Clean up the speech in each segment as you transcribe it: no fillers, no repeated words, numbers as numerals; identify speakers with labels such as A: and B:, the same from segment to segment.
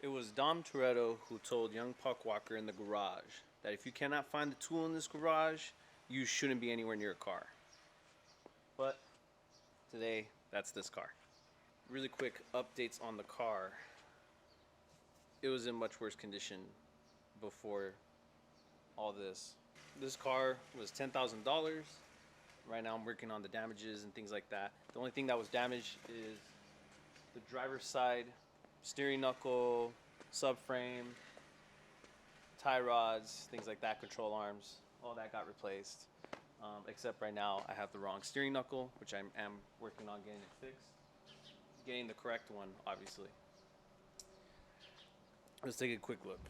A: It was Dom Toretto who told young Puck Walker in the garage that if you cannot find the tool in this garage, you shouldn't be anywhere near a car. But today, that's this car. Really quick updates on the car. It was in much worse condition before all this. This car was $10,000. Right now I'm working on the damages and things like that. The only thing that was damaged is the driver's side steering knuckle, subframe, tie rods, things like that, control arms. All that got replaced. Except right now I have the wrong steering knuckle, which I am working on getting it fixed. Getting the correct one, obviously. Let's take a quick look.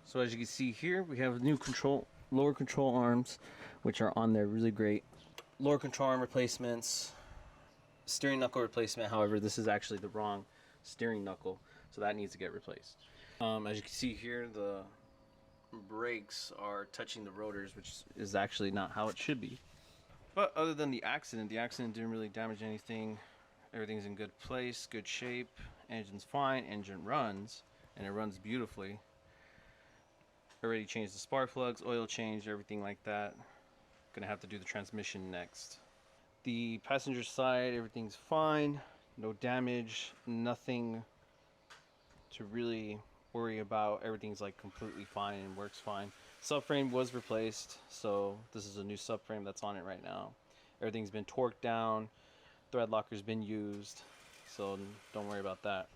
A: So as you can see here, we have new lower control arms, which are on there, really great. Lower control arm replacements, steering knuckle replacement. However, this is actually the wrong steering knuckle, so that needs to get replaced. As you can see here, the brakes are touching the rotors, which is actually not how it should be. But other than the accident didn't really damage anything. Everything's in good place, good shape. Engine's fine, engine runs, and it runs beautifully. Already changed the spark plugs, oil changed, everything like that. Gonna have to do the transmission next. The passenger side, everything's fine, no damage, nothing to really worry about. Everything's like completely fine and works fine. Subframe was replaced, so this is a new subframe that's on it right now. Everything's been torqued down, thread locker's been used, so don't worry about that.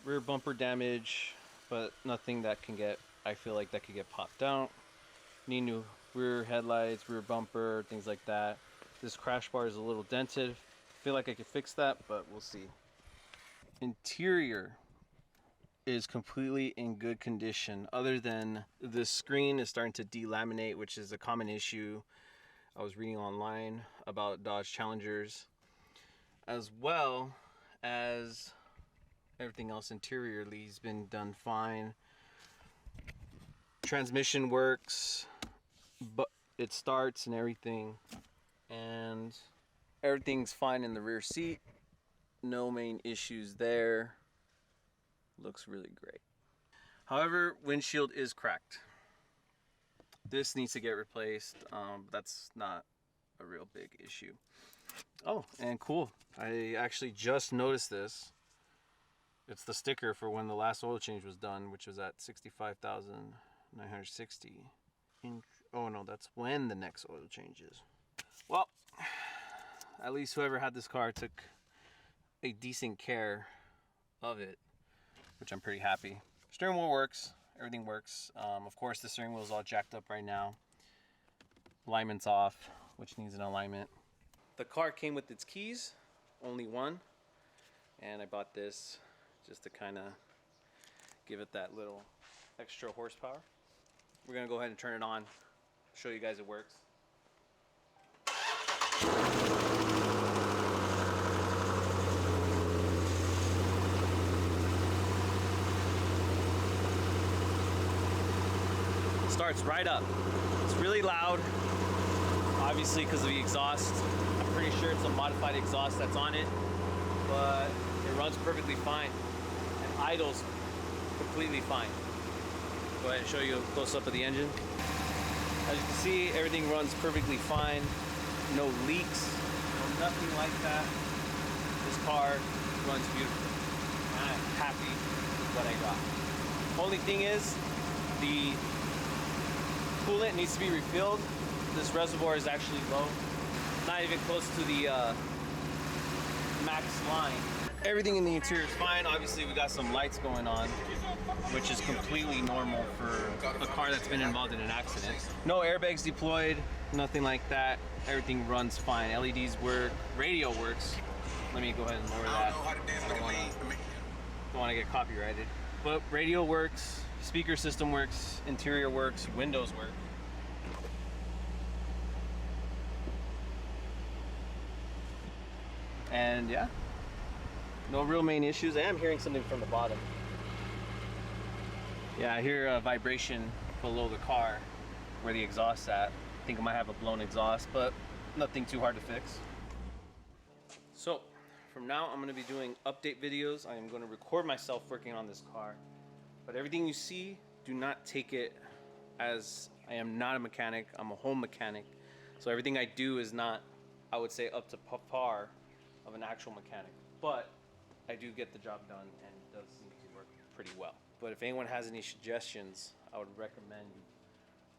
A: Rear bumper damage, but nothing that can get, I feel like that could get popped out. Need new rear headlights, rear bumper, things like that. This crash bar is a little dented. Feel like I could fix that, but we'll see. Interior is completely in good condition, other than the screen is starting to delaminate, which is a common issue. I was reading online about Dodge Challengers, as well as everything else interiorly has been done fine. Transmission works, but it starts and everything, and everything's fine in the rear seat. No main issues there. Looks really great. However, windshield is cracked. This needs to get replaced. That's not a real big issue. Oh, and cool, I actually just noticed this. It's the sticker for when the last oil change was done, which was at 65,960. Oh no, that's when the next oil change is. Well, at least whoever had this car took a decent care of it, which I'm pretty happy. Steering wheel works, everything works. Of course, the steering wheel is all jacked up right now. Alignment's off, which needs an alignment. The car came with its keys, only one, and I bought this just to kind of give it that little extra horsepower. We're gonna go ahead and turn it on, show you guys it works. Starts right up. It's really loud, obviously because of the exhaust. I'm pretty sure it's a modified exhaust that's on it, but it runs perfectly fine and idles completely fine. Go ahead and show you a close up of the engine. As you can see, everything runs perfectly fine. No leaks, no nothing like that. This car runs beautifully. And I'm happy with what I got. Only thing is, the coolant needs to be refilled. This reservoir is actually low. Not even close to the max line. Everything in the interior is fine. Obviously, we got some lights going on, which is completely normal for a car that's been involved in an accident. No airbags deployed, nothing like that. Everything runs fine. LEDs work, radio works. Let me go ahead and lower that. I don't want to get copyrighted. But radio works, speaker system works, interior works, windows work. And yeah, no real main issues. I am hearing something from the bottom. Yeah, I hear a vibration below the car where the exhaust's at. I think I might have a blown exhaust, but nothing too hard to fix. So from now I'm going to be doing update videos. I am going to record myself working on this car, but everything you see, do not take it as I am not a mechanic. I'm a home mechanic, so everything I do is not, I would say, up to par of an actual mechanic, but I do get the job done and it does seem to work pretty well. But if anyone has any suggestions, I would recommend you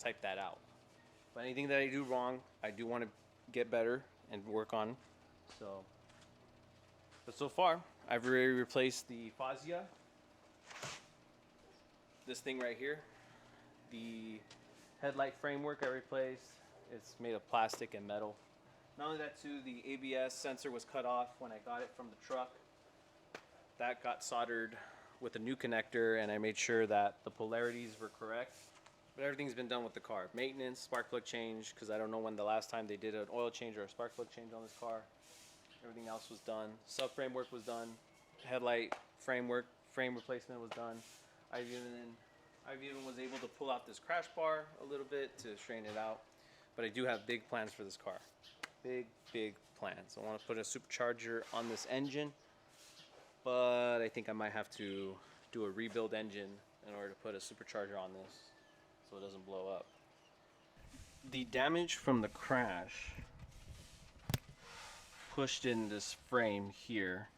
A: type that out. But anything that I do wrong, I do want to get better and work on. But so far, I've already replaced the fascia, this thing right here, the headlight framework I replaced. It's made of plastic and metal. Not only that too, the ABS sensor was cut off when I got it from the truck. That got soldered with a new connector, and I made sure that the polarities were correct. But everything's been done with the car. Maintenance, spark plug change, because I don't know when the last time they did an oil change or a spark plug change on this car. Everything else was done. Sub-framework was done. Headlight framework, frame replacement was done. I even was able to pull out this crash bar a little bit to straighten it out. But I do have big plans for this car. Big plans. I want to put a supercharger on this engine, but I think I might have to do a rebuild engine in order to put a supercharger on this so it doesn't blow up. The damage from the crash pushed in this frame here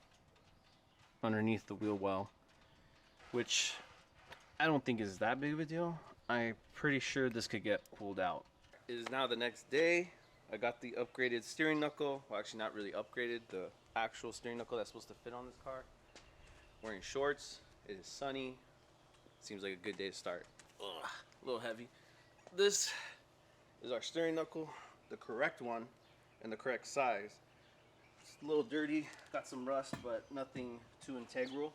A: underneath the wheel well, which I don't think is that big of a deal. I'm pretty sure this could get pulled out. It is now the next day. I got the upgraded steering knuckle. Well, actually not really upgraded, the actual steering knuckle that's supposed to fit on this car. Wearing shorts. It is sunny. Seems like a good day to start. Ugh, a little heavy. This is our steering knuckle, the correct one and the correct size. It's a little dirty, got some rust, but nothing too integral.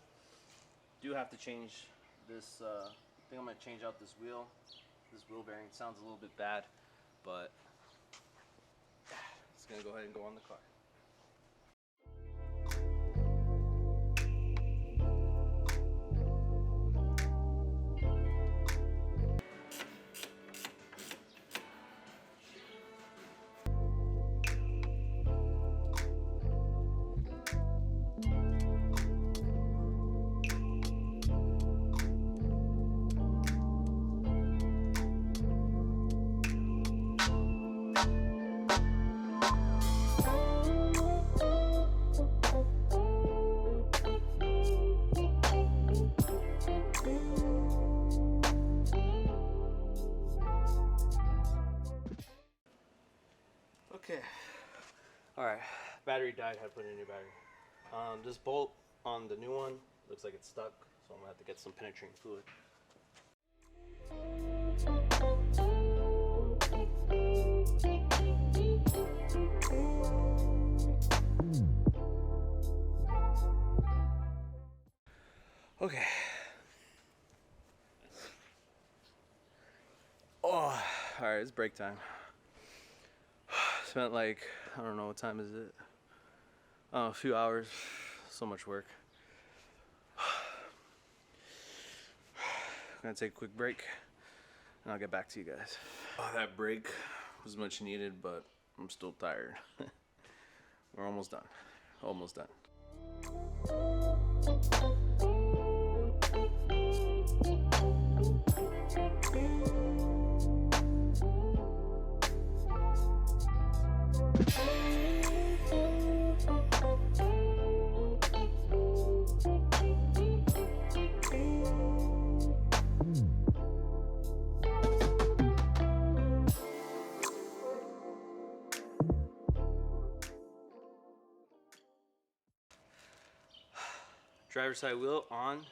A: Do have to change this, I think I'm gonna change out this wheel. This wheel bearing sounds a little bit bad, but it's gonna go ahead and go on the car. Okay. Alright, battery died, had to put in a new battery. This bolt on the new one looks like it's stuck, so I'm gonna have to get some penetrating fluid. Okay. Oh, alright, it's break time. Spent like, I don't know, what time is it? A few hours. So much work. I'm gonna take a quick break and I'll get back to you guys. Oh, that break was much needed, but I'm still tired. We're almost done. Almost done. Driver's side wheel on.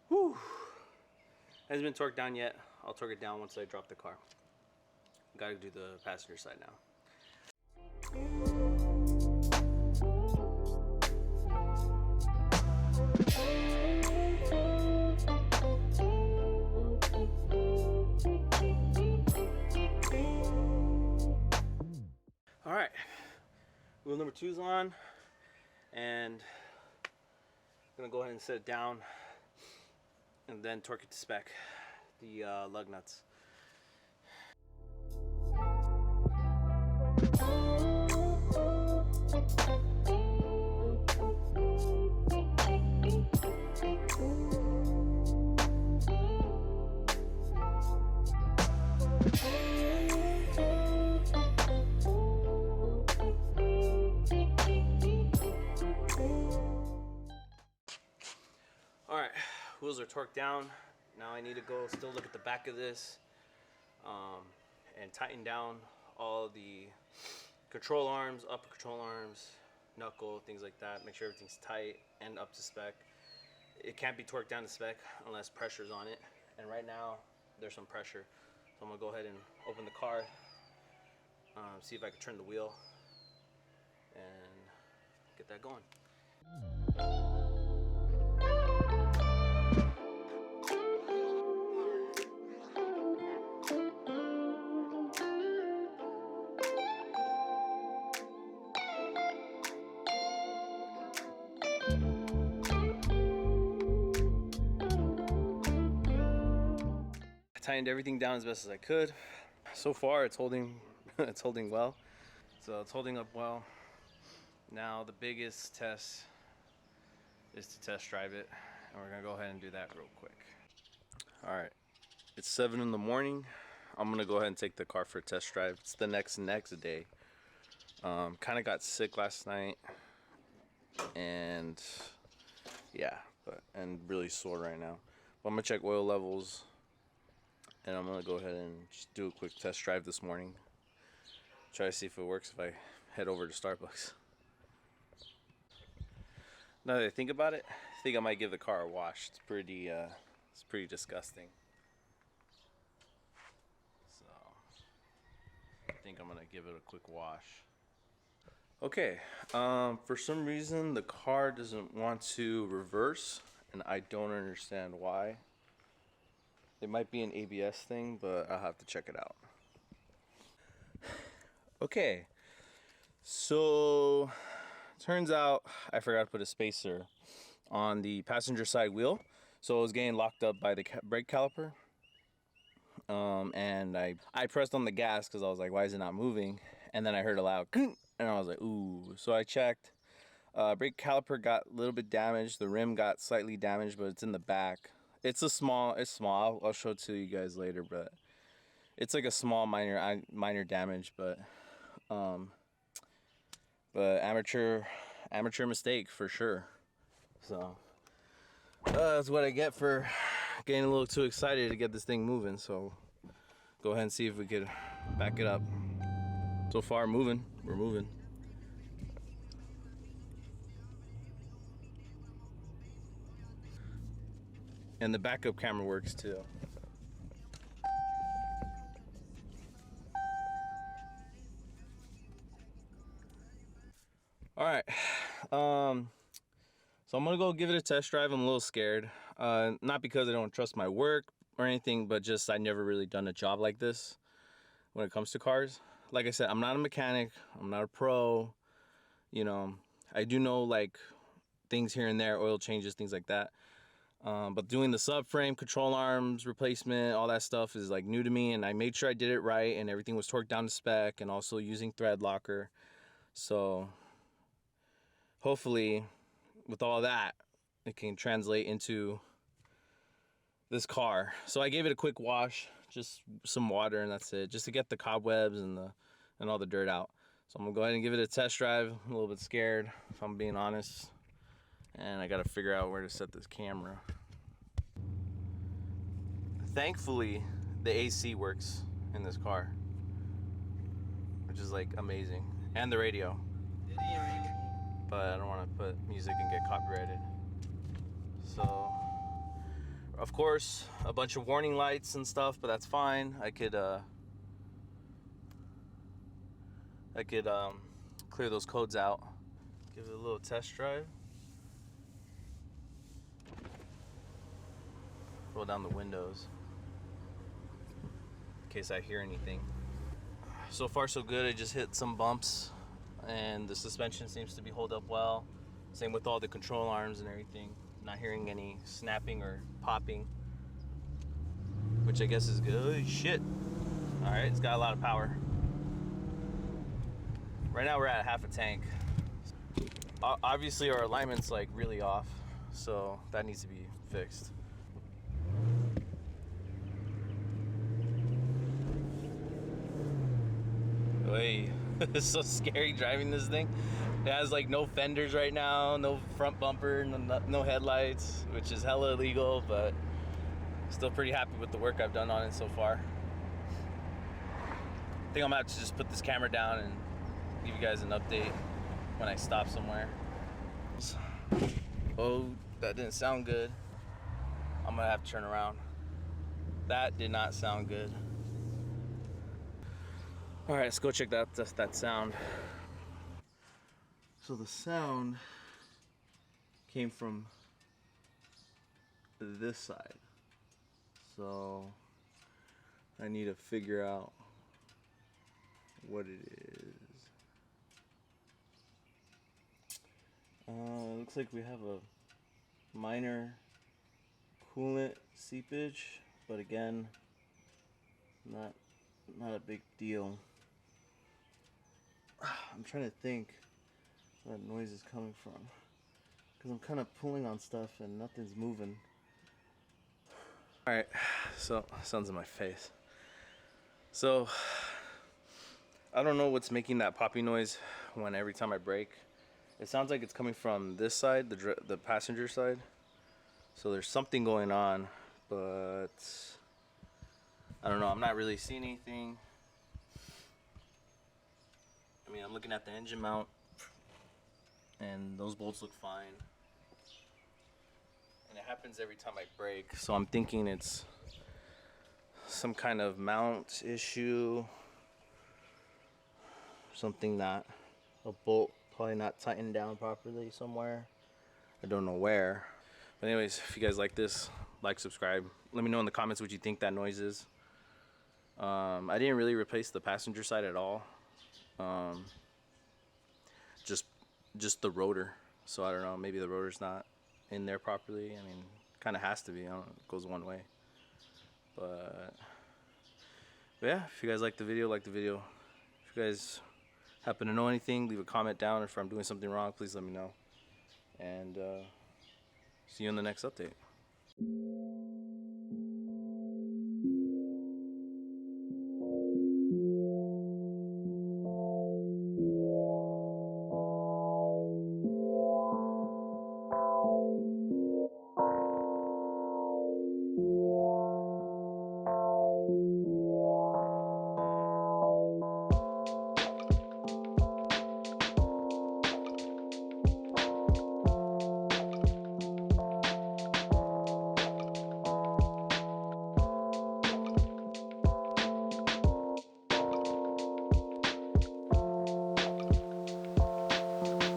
A: Whew. Hasn't been torqued down yet. I'll torque it down once I drop the car. Gotta do the passenger side now. All right, wheel number 2's on, and I'm gonna go ahead and set it down and then torque it to spec, the lug nuts. Alright, wheels are torqued down. Now I need to go still look at the back of this and tighten down all the control arms, upper control arms, knuckle, things like that. Make sure everything's tight and up to spec. It can't be torqued down to spec unless pressure's on it. And right now, there's some pressure. So I'm gonna go ahead and open the car, see if I can turn the wheel and get that going. I tightened everything down as best as I could. So far it's holding it's holding well. So it's holding up well. Now the biggest test is to test drive it, and we're gonna go ahead and do that real quick. All right, it's 7 in the morning. I'm gonna go ahead and take the car for a test drive. It's the next day. Kind of got sick last night, and yeah, and really sore right now. But I'm gonna check oil levels, and I'm gonna go ahead and just do a quick test drive this morning. Try to see if it works if I head over to Starbucks. Now that I think about it, I think I might give the car a wash. It's pretty disgusting. So I think I'm gonna give it a quick wash. Okay, for some reason the car doesn't want to reverse, and I don't understand why. It might be an ABS thing, but I'll have to check it out. Okay, so turns out I forgot to put a spacer on the passenger side wheel, so it was getting locked up by the brake caliper. And I pressed on the gas because I was like, why is it not moving? And then I heard a loud and I was like, ooh. So I checked. Brake caliper got a little bit damaged. The rim got slightly damaged, but it's in the back. It's small. I'll show it to you guys later, but it's like a small minor damage, but amateur mistake for sure. So that's what I get for getting a little too excited to get this thing moving. So go ahead and see if we could back it up. So far we're moving. And the backup camera works too. All right, so I'm gonna go give it a test drive. I'm a little scared, not because I don't trust my work or anything, but just I never really done a job like this when it comes to cars. Like I said, I'm not a mechanic, I'm not a pro, you know. I do know like things here and there, oil changes, things like that. But doing the subframe, control arms replacement, all that stuff is like new to me, and I made sure I did it right and everything was torqued down to spec, and also using thread locker. So hopefully with all that it can translate into this car. So I gave it a quick wash, just some water, and that's it, just to get the cobwebs and all the dirt out. So I'm gonna go ahead and give it a test drive. I'm a little bit scared, if I'm being honest. And I gotta figure out where to set this camera. Thankfully, the AC works in this car, which is like amazing. And the radio. But I don't wanna put music and get copyrighted. So, of course, a bunch of warning lights and stuff, but that's fine. I could clear those codes out. Give it a little test drive. Roll down the windows in case I hear anything. So far so good. I just hit some bumps and the suspension seems to be holding up well. Same with all the control arms and everything. Not hearing any snapping or popping, which I guess is good. Oh, shit. All right, it's got a lot of power. Right now we're at half a tank. Obviously our alignment's like really off, so that needs to be fixed. Hey, it's so scary driving this thing. It has like no fenders right now, no front bumper, no headlights, which is hella illegal, but still pretty happy with the work I've done on it so far. I think I'm gonna have to just put this camera down and give you guys an update when I stop somewhere. Oh, that didn't sound good. I'm gonna have to turn around. That did not sound good. All right, let's go check that sound. So the sound came from this side. So I need to figure out what it is. Looks like we have a minor coolant seepage, but again, not a big deal. I'm trying to think where that noise is coming from, because I'm kind of pulling on stuff and nothing's moving. All right, so sun's in my face. So I don't know what's making that poppy noise when every time I brake. It sounds like it's coming from this side, the passenger side. So there's something going on, but I don't know. I'm not really seeing anything. I mean, I'm looking at the engine mount and those bolts look fine. And it happens every time I brake. So I'm thinking it's some kind of mount issue. Something that a bolt probably not tightened down properly somewhere. I don't know where. But anyways, if you guys like this, like, subscribe. Let me know in the comments what you think that noise is. I didn't really replace the passenger side at all. Just the rotor. So I don't know, maybe the rotor's not in there properly. I mean, kind of has to be. I don't know, it goes one way. But yeah, if you guys like the video, like the video. If you guys happen to know anything, leave a comment down. If I'm doing something wrong, please let me know. And see you in the next update.